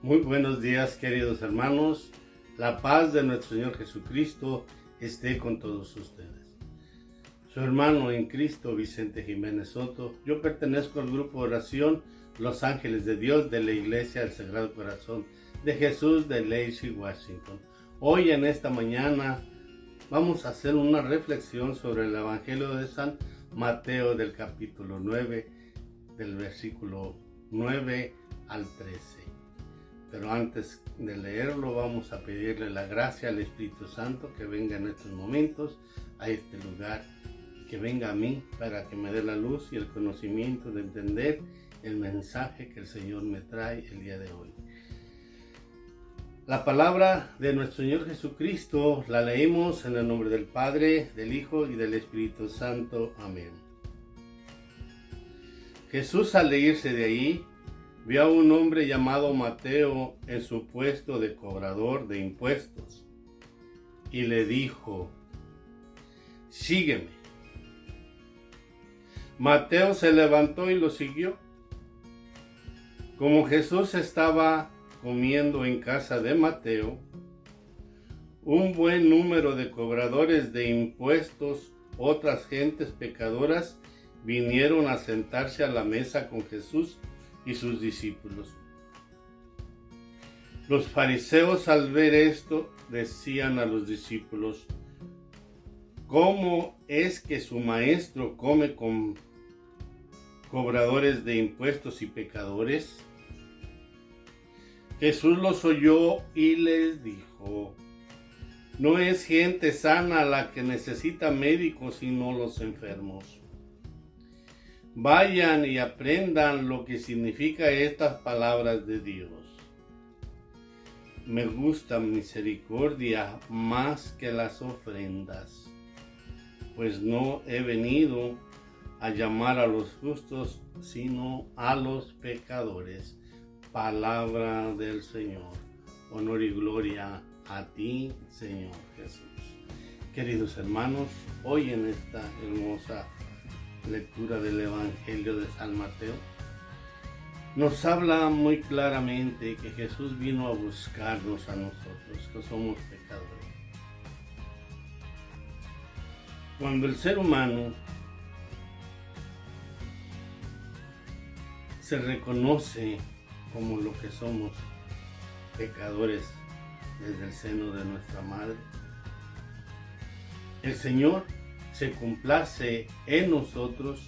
Muy buenos días, queridos hermanos. La paz de nuestro Señor Jesucristo esté con todos ustedes. Su hermano en Cristo, Vicente Jiménez Soto. Yo pertenezco al grupo de oración Los Ángeles de Dios de la Iglesia del Sagrado Corazón de Jesús de Lacey, Washington. Hoy en esta mañana vamos a hacer una reflexión sobre el Evangelio de San Mateo del capítulo 9, del versículo 9 al 13. Pero antes de leerlo vamos a pedirle la gracia al Espíritu Santo que venga en estos momentos a este lugar, que venga a mí para que me dé la luz y el conocimiento de entender el mensaje que el Señor me trae el día de hoy. La palabra de nuestro Señor Jesucristo la leemos en el nombre del Padre, del Hijo y del Espíritu Santo. Amén. Jesús, al irse de ahí, vio a un hombre llamado Mateo en su puesto de cobrador de impuestos y le dijo: sígueme. Mateo se levantó y lo siguió. Como Jesús estaba comiendo en casa de Mateo, un buen número de cobradores de impuestos, otras gentes pecadoras, vinieron a sentarse a la mesa con Jesús y sus discípulos. Los fariseos, al ver esto, decían a los discípulos: ¿cómo es que su maestro come con cobradores de impuestos y pecadores? Jesús los oyó y les dijo: no es gente sana la que necesita médicos, sino los enfermos. Vayan y aprendan lo que significa estas palabras de Dios. Me gusta misericordia más que las ofrendas, pues no he venido a llamar a los justos, sino a los pecadores. Palabra del Señor. Honor y gloria a ti, Señor Jesús. Queridos hermanos, hoy en esta hermosa lectura del Evangelio de San Mateo, nos habla muy claramente que Jesús vino a buscarnos a nosotros, que somos pecadores. Cuando el ser humano se reconoce como lo que somos, pecadores desde el seno de nuestra madre, el Señor se complace en nosotros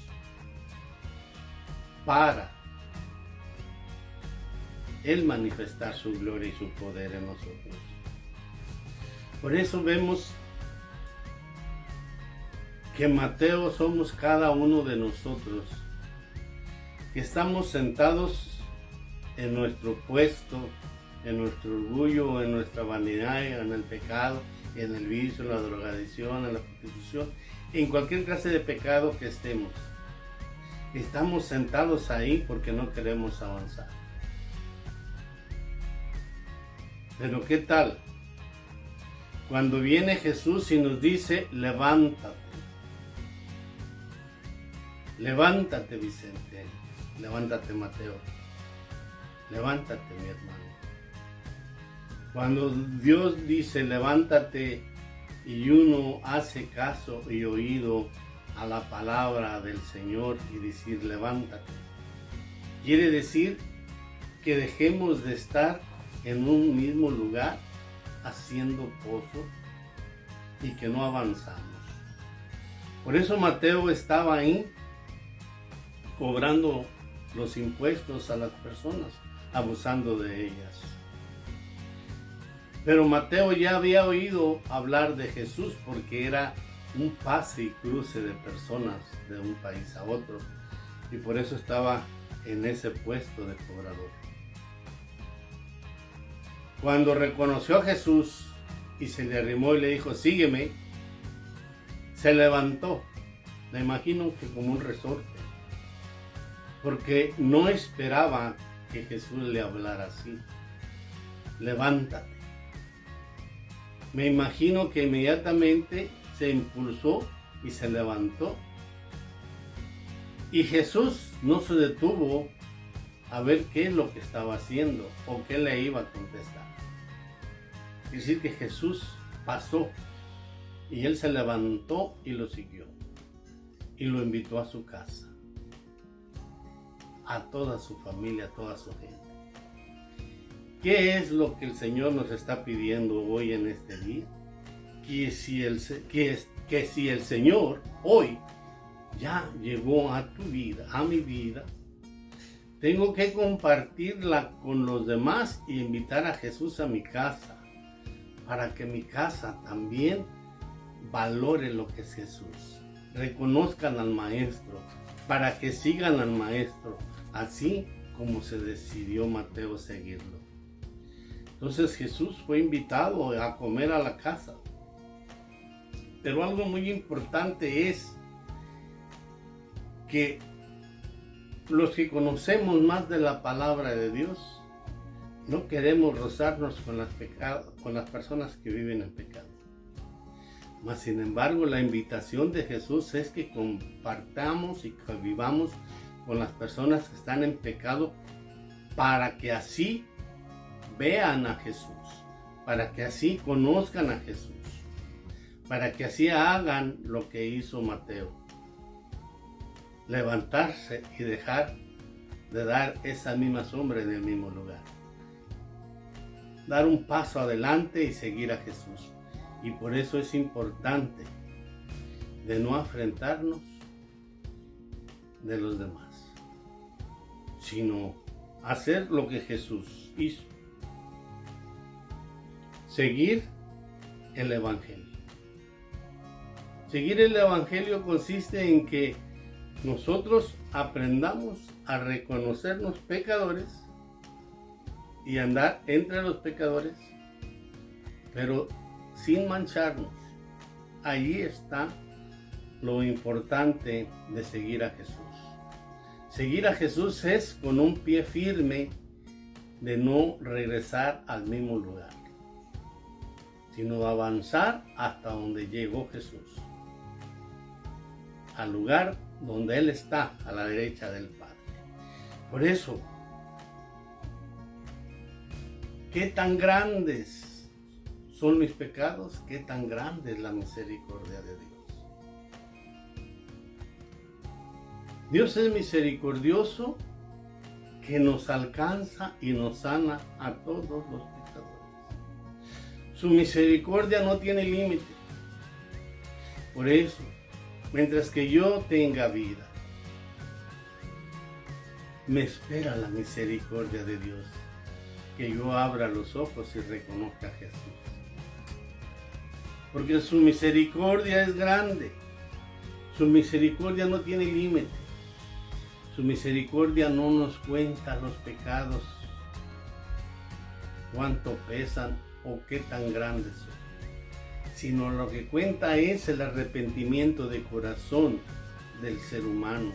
para Él manifestar su gloria y su poder en nosotros. Por eso vemos que Mateo somos cada uno de nosotros, que estamos sentados en nuestro puesto, en nuestro orgullo, en nuestra vanidad, en el pecado, en el vicio, en la drogadicción, en la prostitución, en cualquier clase de pecado que estemos. Estamos sentados ahí porque no queremos avanzar. Pero ¿qué tal cuando viene Jesús y nos dice: levántate? Levántate, Vicente. Levántate, Mateo. Levántate, mi hermano. Cuando Dios dice levántate y uno hace caso y oído a la palabra del Señor y decir levántate, quiere decir que dejemos de estar en un mismo lugar haciendo pozo y que no avanzamos. Por eso Mateo estaba ahí cobrando los impuestos a las personas, abusando de ellas. Pero Mateo ya había oído hablar de Jesús porque era un pase y cruce de personas de un país a otro, y por eso estaba en ese puesto de cobrador. Cuando reconoció a Jesús y se le arrimó y le dijo: sígueme, se levantó. Me imagino que como un resorte, porque no esperaba que Jesús le hablara así: levántate. Me imagino que inmediatamente se impulsó y se levantó. Y Jesús no se detuvo a ver qué es lo que estaba haciendo o qué le iba a contestar. Es decir, que Jesús pasó y él se levantó y lo siguió y lo invitó a su casa, a toda su familia, a toda su gente. ¿Qué es lo que el Señor nos está pidiendo hoy en este día? Que si el Señor hoy ya llegó a tu vida, a mi vida, tengo que compartirla con los demás y invitar a Jesús a mi casa, para que mi casa también valore lo que es Jesús. Reconozcan al Maestro, para que sigan al Maestro, así como se decidió Mateo seguirlo. Entonces Jesús fue invitado a comer a la casa. Pero algo muy importante es que los que conocemos más de la palabra de Dios, no queremos rozarnos con las personas que viven en pecado. Mas sin embargo, la invitación de Jesús es que compartamos y que vivamos con las personas que están en pecado, para que así vean a Jesús, para que así conozcan a Jesús, para que así hagan lo que hizo Mateo: levantarse y dejar de dar esa misma sombra en el mismo lugar, dar un paso adelante y seguir a Jesús. Y por eso es importante de no afrentarnos de los demás, sino hacer lo que Jesús hizo: seguir el Evangelio. Seguir el Evangelio consiste en que nosotros aprendamos a reconocernos pecadores y andar entre los pecadores, pero sin mancharnos. Allí está lo importante de seguir a Jesús. Seguir a Jesús es con un pie firme de no regresar al mismo lugar, sino avanzar hasta donde llegó Jesús, al lugar donde Él está, a la derecha del Padre. Por eso, ¿qué tan grandes son mis pecados? ¿Qué tan grande es la misericordia de Dios? Dios es misericordioso, que nos alcanza y nos sana a todos los pecadores. Su misericordia no tiene límite. Por eso, mientras que yo tenga vida, me espera la misericordia de Dios, que yo abra los ojos y reconozca a Jesús. Porque su misericordia es grande, su misericordia no tiene límite, su misericordia no nos cuenta los pecados, cuánto pesan o qué tan grandes son, sino lo que cuenta es el arrepentimiento de corazón del ser humano,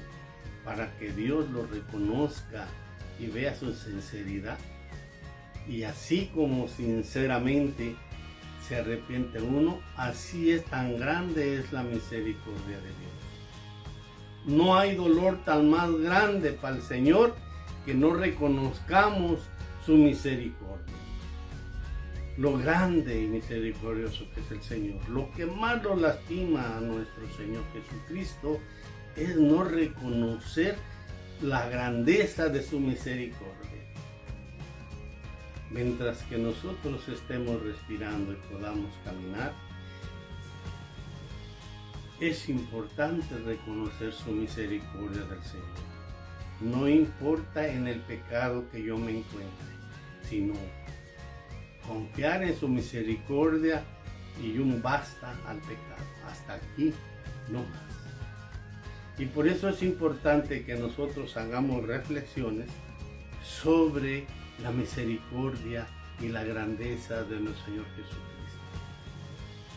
para que Dios lo reconozca y vea su sinceridad. Y así como sinceramente se arrepiente uno, así es tan grande es la misericordia de Dios. No hay dolor tan más grande para el Señor que no reconozcamos su misericordia. Lo grande y misericordioso que es el Señor. Lo que más lo lastima a nuestro Señor Jesucristo es no reconocer la grandeza de su misericordia. Mientras que nosotros estemos respirando y podamos caminar, es importante reconocer su misericordia del Señor. No importa en el pecado que yo me encuentre, sino confiar en su misericordia y un basta al pecado. Hasta aquí, no más. Y por eso es importante que nosotros hagamos reflexiones sobre la misericordia y la grandeza de nuestro Señor Jesucristo.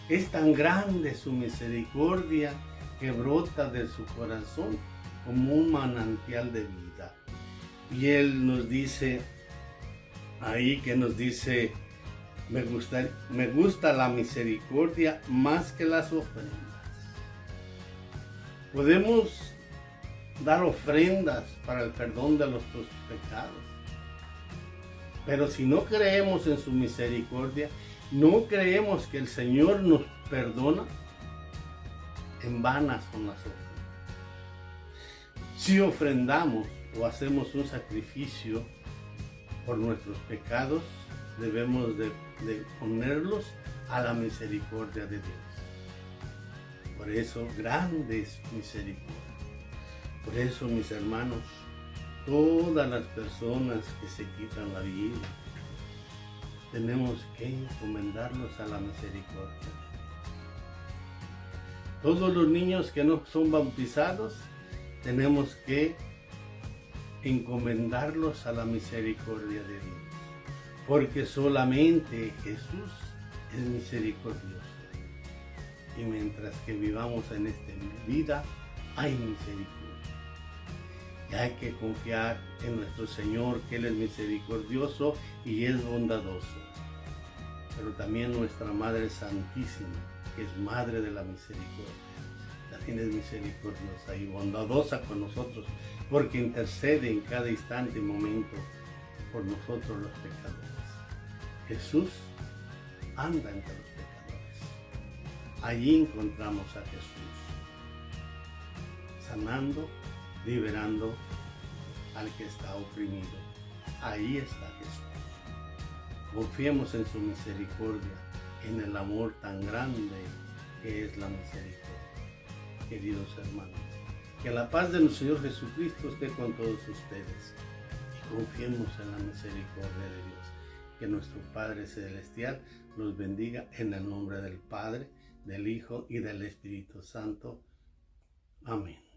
Es tan grande su misericordia que brota de su corazón como un manantial de vida. Y Él nos dice ahí, que nos dice: me gusta la misericordia más que las ofrendas. Podemos dar ofrendas para el perdón de nuestros pecados. Pero si no creemos en su misericordia, no creemos que el Señor nos perdona, en vanas son las ofrendas. Si ofrendamos o hacemos un sacrificio por nuestros pecados, debemos de ponerlos a la misericordia de Dios. Por eso, grande es misericordia. Por eso, mis hermanos, todas las personas que se quitan la vida, tenemos que encomendarlos a la misericordia de Dios. Todos los niños que no son bautizados, tenemos que encomendarlos a la misericordia de Dios. Porque solamente Jesús es misericordioso. Y mientras que vivamos en esta vida, hay misericordia. Y hay que confiar en nuestro Señor, que Él es misericordioso y es bondadoso. Pero también nuestra Madre Santísima, que es Madre de la Misericordia, también es misericordiosa y bondadosa con nosotros, porque intercede en cada instante y momento por nosotros los pecadores. Jesús anda entre los pecadores. Allí encontramos a Jesús, sanando, liberando al que está oprimido. Ahí está Jesús. Confiemos en su misericordia, en el amor tan grande que es la misericordia. Queridos hermanos, que la paz de nuestro Señor Jesucristo esté con todos ustedes y confiemos en la misericordia de Dios. Que nuestro Padre Celestial los bendiga en el nombre del Padre, del Hijo y del Espíritu Santo. Amén.